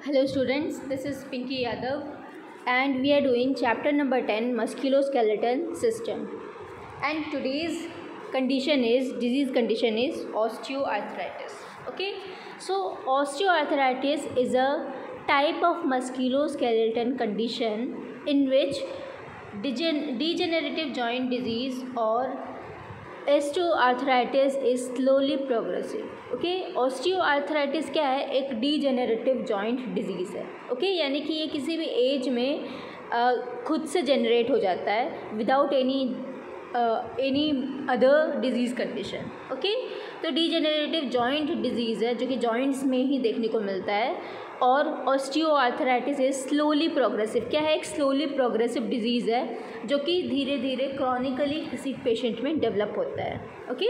Hello students, this is Pinky Yadav and we are doing chapter number 10 musculoskeletal system, and today's disease condition is osteoarthritis. Okay, so osteoarthritis is a type of musculoskeletal condition in which degenerative joint disease or osteoarthritis is slowly progressive. Okay, osteoarthritis क्या है? एक degenerative joint disease है. Okay, यानी कि ये किसी भी as में खुद से जनरेट हो जाता है without any other disease condition. Okay, तो डीजेनरेटिव जॉइंट डिजीज़ है जो कि जॉइंट्स में ही देखने को मिलता है. और ऑस्टियोआर्थराइटिस इज स्लोली प्रोग्रेसिव. क्या है? एक स्लोली प्रोग्रेसिव डिजीज़ है जो कि धीरे धीरे क्रॉनिकली किसी पेशेंट में डेवलप होता है. Okay,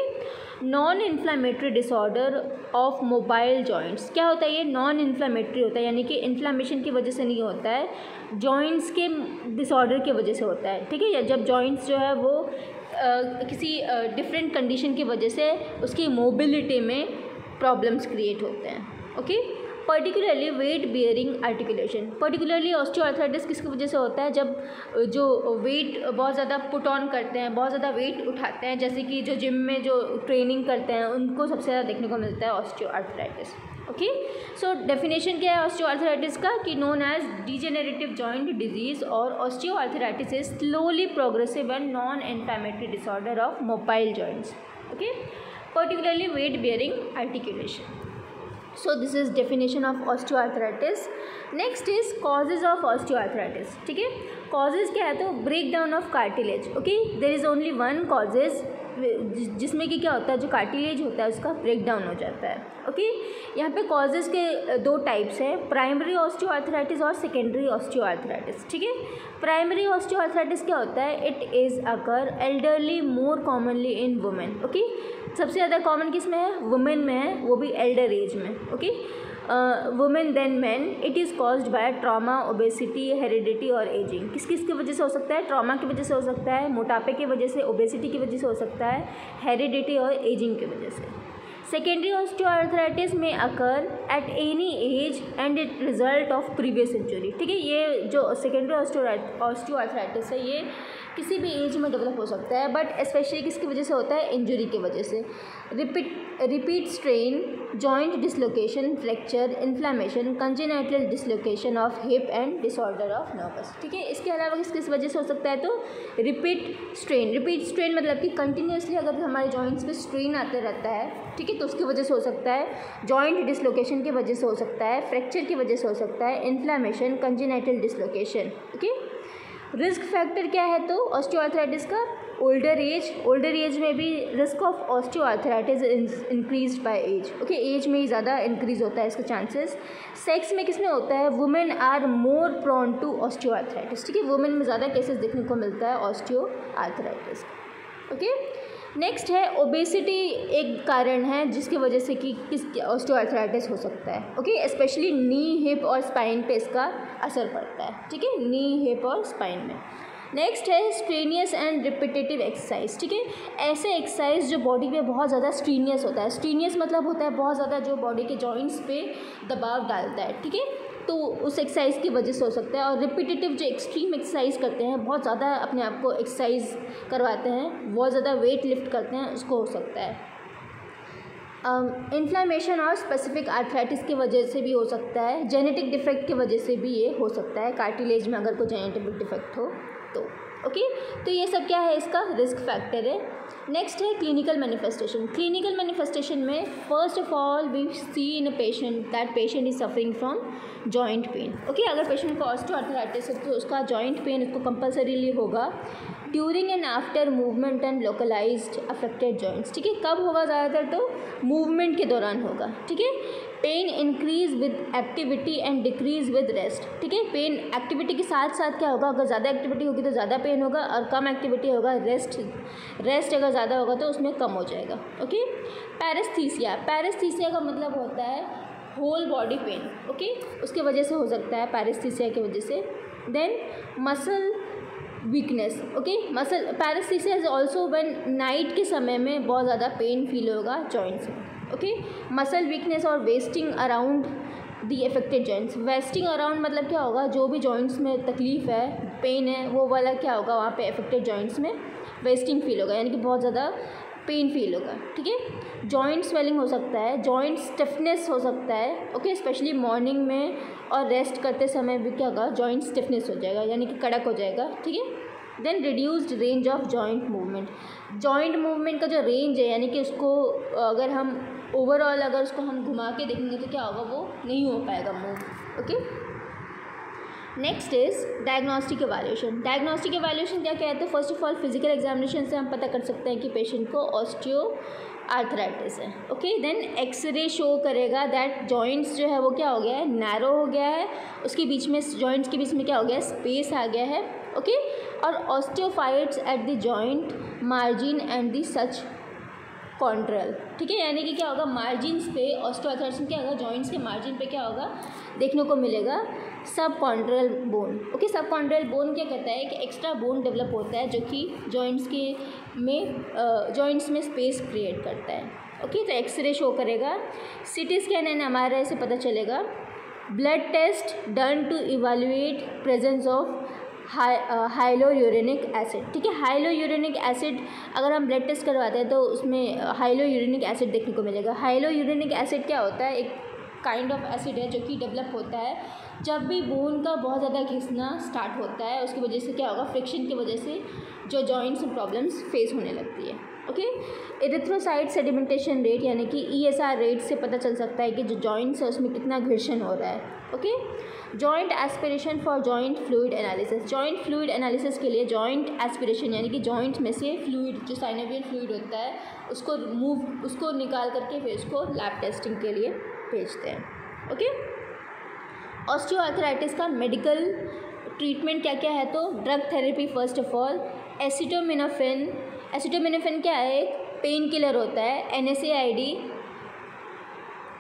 non inflammatory disorder of mobile joints. क्या होता है? ये नॉन इन्फ्लामेटरी होता है, यानी कि इन्फ्लामेशन की वजह से नहीं होता है, जॉइंट्स के डिसऑर्डर की वजह से होता है. ठीक है, या जब जॉइंट्स जो है वो किसी डिफरेंट कंडीशन की वजह से उसकी मोबिलिटी में प्रॉब्लम्स क्रिएट होते हैं. Okay, particularly weight bearing articulation. Particularly osteoarthritis किसकी वजह से होता है? जब जो वेट बहुत ज़्यादा पुट ऑन करते हैं, बहुत ज़्यादा वेट उठाते हैं, जैसे कि जो जिम में जो ट्रेनिंग करते हैं उनको सबसे ज़्यादा देखने को मिलता है ऑस्टियोआर्थराइटिस. ओके, सो डेफिनेशन क्या है ऑस्टियोआर्थराइटिस का? कि known as degenerative joint disease और osteoarthritis is slowly progressive and non inflammatory disorder of mobile joints. Okay, particularly weight bearing articulation. So this is definition of osteoarthritis. Next is causes of osteoarthritis. ठीक है, causes क्या है? तो breakdown of cartilage. Okay, there is only one causes जिसमें कि क्या होता है, जो कार्टिलेज होता है उसका ब्रेकडाउन हो जाता है. ओके, यहाँ पे कॉजेज़ के दो टाइप्स हैं, प्राइमरी ऑस्टियोआर्थराइटिस और सेकेंडरी ऑस्टियोआर्थराइटिस. ठीक है, प्राइमरी ऑस्टियोआर्थराइटिस क्या होता है? It is occur elderly more commonly in women. Okay, सबसे ज़्यादा कॉमन किस में है? वुमेन में है, वो भी एल्डर एज में. Okay, women than man. It is caused by trauma, obesity, heredity और एजिंग. किस किस की वजह से हो सकता है? ट्रॉमा की वजह से हो सकता है, मोटापे की वजह से, ओबेसिटी की वजह से हो सकता है, हेरिडिटी और एजिंग की वजह से. सेकेंडरी ऑस्टियोआर्थराइटिस में occur at any as and it result of previous injury. ठीक है, ये जो सेकेंडरी ऑस्टियोआर्थराइटिस है ये किसी भी एज में डेवलप हो सकता है, बट स्पेशली किसकी वजह से होता है? इंजरी की वजह से. Repeat strain, joint dislocation, fracture, inflammation, congenital dislocation of hip and disorder of nervous. ठीक है, इसके अलावा किस वजह से हो सकता है? तो रिपीट स्ट्रेन मतलब कि कंटिन्यूसली अगर हमारे जॉइंट्स पे स्ट्रेन आते रहता है, ठीक है, तो उसकी वजह से हो सकता है. जॉइंट डिसलोकेशन की वजह से हो सकता है, फ्रैक्चर की वजह से हो सकता है, inflammation, congenital dislocation. Okay, risk factor क्या है? तो ऑस्टियोआर्थराइटिस का ओल्डर एज में भी risk of osteoarthritis increase by age. Okay, age में ही ज़्यादा इंक्रीज होता है इसका चांसेस. सेक्स में किसमें होता है? Women are more prone to osteoarthritis. ठीक है, वुमेन में ज़्यादा केसेस देखने को मिलता है ऑस्टियोआर्थराइटिस. ओके, नेक्स्ट है ओबेसिटी. एक कारण है जिसकी वजह से कि किस ऑस्टियोआर्थराइटिस हो सकता है. ओके, स्पेशली नी, हिप और स्पाइन पे इसका असर पड़ता है. ठीक है, नी, हिप और स्पाइन में. नेक्स्ट है स्ट्रेनियस एंड रिपीटेटिव एक्सरसाइज. ठीक है, ऐसे एक्सरसाइज जो बॉडी पे बहुत ज़्यादा स्ट्रीनियस होता है. स्ट्रीनियस मतलब होता है बहुत ज़्यादा जो बॉडी के जॉइंट्स पे दबाव डालता है. ठीक है, तो उस एक्सरसाइज की वजह से हो सकता है. और रिपीटेटिव जो एक्सट्रीम एक्सरसाइज करते हैं, बहुत ज़्यादा अपने आप को एक्सरसाइज करवाते हैं, बहुत ज़्यादा वेट लिफ्ट करते हैं, उसको हो सकता है. इन्फ्लामेशन और स्पेसिफिक आर्थराइटिस की वजह से भी हो सकता है. जेनेटिक डिफेक्ट की वजह से भी ये हो सकता है, कार्टिलेज में अगर कोई जेनेटिक डिफेक्ट हो तो. ओके, तो ये सब क्या है? इसका रिस्क फैक्टर है. नेक्स्ट है क्लिनिकल मैनिफेस्टेशन. क्लिनिकल मैनिफेस्टेशन में first of all we see in a patient that patient is suffering from joint pain. Okay, अगर पेशेंट को ऑस्टियोआर्थराइटिस है तो उसका जॉइंट पेन उसको कंपल्सरीली होगा during and after movement and localised affected joints. ठीक है, कब होगा? ज़्यादातर तो मूवमेंट के दौरान होगा. ठीक है, pain increase with activity and decrease with rest. ठीक है, पेन एक्टिविटी के साथ साथ क्या होगा? अगर ज़्यादा एक्टिविटी होगी तो ज़्यादा पेन होगा, और कम एक्टिविटी होगा, रेस्ट अगर ज़्यादा होगा तो उसमें कम हो जाएगा. ओके, पैरेस्थीसिया का मतलब होता है होल बॉडी पेन. ओके, उसके वजह से हो सकता है, पैरेस्थीसिया की वजह से. Then muscle weakness. Okay, muscle paraesthesia is also when night के समय में बहुत ज़्यादा पेन फील होगा जॉइंट्स में. ओके, मसल वीकनेस और wasting around the affected joints. Wasting around मतलब क्या होगा, जो भी जॉइंट्स में तकलीफ़ है, पेन है, वो वाला क्या होगा, वहाँ पे अफेक्टेड जॉइंट्स में वेस्टिंग फील होगा, यानी कि बहुत ज़्यादा पेन फील होगा। ठीक है, जॉइंट स्वेलिंग हो सकता है, जॉइंट स्टिफनेस हो सकता है। ओके, स्पेशली मॉर्निंग में और रेस्ट करते समय भी क्या होगा, जॉइंट स्टिफनेस हो जाएगा, यानी कि कड़क हो जाएगा। ठीक है, then reduced range of joint movement. Joint movement का जो रेंज है, यानी कि उसको अगर हम ओवरऑल अगर उसको हम घुमा के देखेंगे तो क्या होगा, वो नहीं हो पाएगा move. Okay, next is diagnostic evaluation. Diagnostic evaluation क्या कहते हैं, first of all physical examination से हम पता कर सकते हैं कि पेशेंट को ऑस्टियो आर्थराइटिस है। ओके, देन एक्सरे शो करेगा दैट जॉइंट्स जो है वो क्या हो गया है, नैरो हो गया है, उसके बीच में जॉइंट्स के बीच में क्या हो गया है, स्पेस आ गया है। ओके, और osteophytes at the joint margin and the subchondral. ठीक है, यानी कि क्या होगा, मार्जिन्स पे ऑस्टियोआर्थराइटिस में क्या होगा, जॉइंट्स के मार्जिन पे क्या होगा, देखने को मिलेगा सब कॉन्ट्रल बोन। ओके, सब कॉन्ट्रल बोन क्या करता है कि एक्स्ट्रा बोन डेवलप होता है जो कि जॉइंट्स में स्पेस क्रिएट करता है। ओके, तो एक्सरे शो करेगा, सीटी स्कैन एंड एमआरआई से पता चलेगा। Blood test done to evaluate presence of hyaluronic acid. ठीक है, हाइलोयूरेनिक एसिड अगर हम ब्लड टेस्ट करवाते हैं तो उसमें हाइलोयूरेनिक एसिड देखने को मिलेगा। हाइलोयूरेनिक एसिड क्या होता है, एक काइंड ऑफ एसिड है जो कि डेवलप होता है जब भी बोन का बहुत ज़्यादा घिसना स्टार्ट होता है, उसकी वजह से क्या होगा, फ्रिक्शन की वजह से जो जॉइंट्स में प्रॉब्लम्स फेस होने लगती है। ओके, एरिथ्रोसाइट सेडिमेंटेशन रेट यानी कि ESR रेट से पता चल सकता है कि जो जॉइंट्स है उसमें कितना घर्षण हो रहा है। Okay, joint aspiration for joint fluid analysis. Joint fluid analysis के लिए जॉइंट एस्पिरेशन यानी कि जॉइंट में से फ्लूइड, जो साइनोवियल फ्लूइड होता है, उसको निकाल करके फिर उसको लैब टेस्टिंग के लिए भेजते हैं। ओके, ऑस्टियोआर्थराइटिस का मेडिकल ट्रीटमेंट क्या क्या है, तो drug therapy first of all, acetaminophen. Acetaminophen क्या है, एक पेन किलर होता है। NSAID,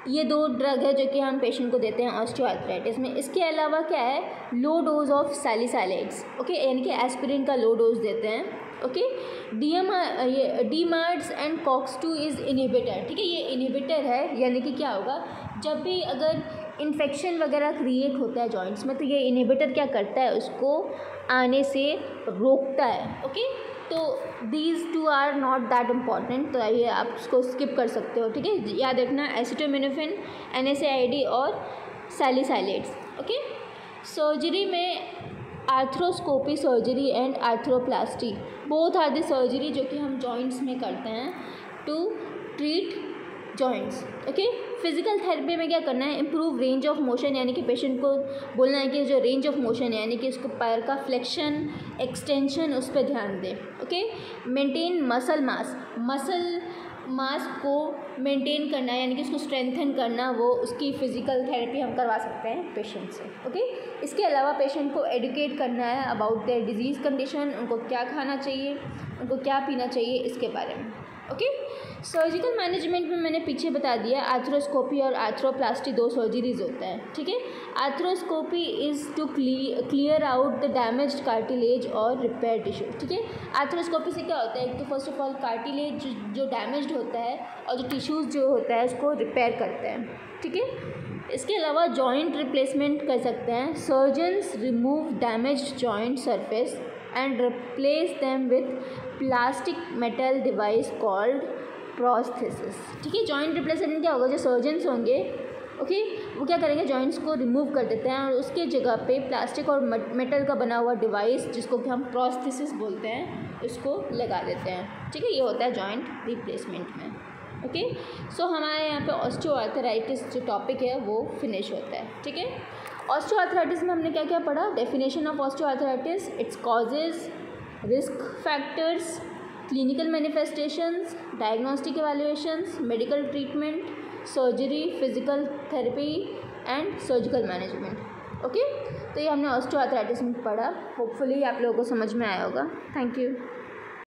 ये 2 ड्रग है जो कि हम पेशेंट को देते हैं ऑस्टियोआर्थराइटिस में। इसके अलावा क्या है, low dose of salicylates. Okay, यानी कि एस्पिरिन का लो डोज देते हैं। Okay, DMARDs and COX-2 is inhibitor. ठीक है, ये इनहिबिटर है, यानी कि क्या होगा, जब भी अगर इन्फेक्शन वगैरह क्रिएट होता है जॉइंट्स में तो ये इनहिबिटर क्या करता है, उसको आने से रोकता है। ओके, तो these 2 are not that important, तो ये आप उसको स्किप कर सकते हो। ठीक है, याद रखना एसिटामिनोफेन, NSAID और सैलिसाइलेट्स। ओके, सर्जरी में arthroscopy surgery and arthroplasty both are the surgery जो कि हम जॉइंट्स में करते हैं to treat joints. Okay, physical therapy में क्या करना है, इम्प्रूव रेंज ऑफ मोशन, यानी कि पेशेंट को बोलना है कि जो रेंज ऑफ मोशन है यानी कि उसको पैर का फ्लेक्शन एक्सटेंशन उस पर ध्यान दें। ओके, मेंटेन मसल मास को मेंटेन करना यानी कि उसको स्ट्रेंथन करना, वो उसकी फ़िज़िकल थेरेपी हम करवा सकते हैं पेशेंट से। ओके, इसके अलावा पेशेंट को एडुकेट करना है अबाउट देयर डिजीज़ कंडीशन, उनको क्या खाना चाहिए, उनको क्या पीना चाहिए, इसके बारे में। ओके, सर्जिकल मैनेजमेंट में मैंने पीछे बता दिया, आर्थ्रोस्कोपी और आर्थ्रोप्लास्टी 2 सर्जरीज होता है। ठीक है, arthroscopy is to clear out the damaged cartilage और रिपेयर टिश्यू। ठीक है, आर्थ्रोस्कोपी से क्या होता है, तो फर्स्ट ऑफ ऑल कार्टिलेज जो डैमेज्ड होता है और जो टिश्यूज़ जो होता है उसको रिपेयर करते हैं। ठीक है, इसके अलावा जॉइंट रिप्लेसमेंट कर सकते हैं। Surgeons remove damaged joint surface and replace them with plastic metal device called prosthesis. ठीक है, जॉइंट रिप्लेसमेंट क्या होगा, जो सर्जन्स होंगे ओके वो क्या करेंगे, जॉइंट्स को रिमूव कर देते हैं और उसके जगह पे प्लास्टिक और मेटल का बना हुआ डिवाइस जिसको कि हम प्रोस्थेसिस बोलते हैं उसको लगा देते हैं। ठीक है, ये होता है जॉइंट रिप्लेसमेंट में। ओके, सो हमारे यहाँ पे ऑस्टियोआर्थराइटिस जो टॉपिक है वो फिनिश होता है। ठीक है, ऑस्टियोआर्थराइटिस में हमने क्या क्या पढ़ा, definition of osteoarthritis, its causes, risk factors, clinical manifestations, diagnostic evaluations, medical treatment, surgery, physical therapy and surgical management. Okay, तो ये हमने ऑस्टियोआर्थराइटिस में पढ़ा। होपफुली आप लोगों को समझ में आया होगा। Thank you.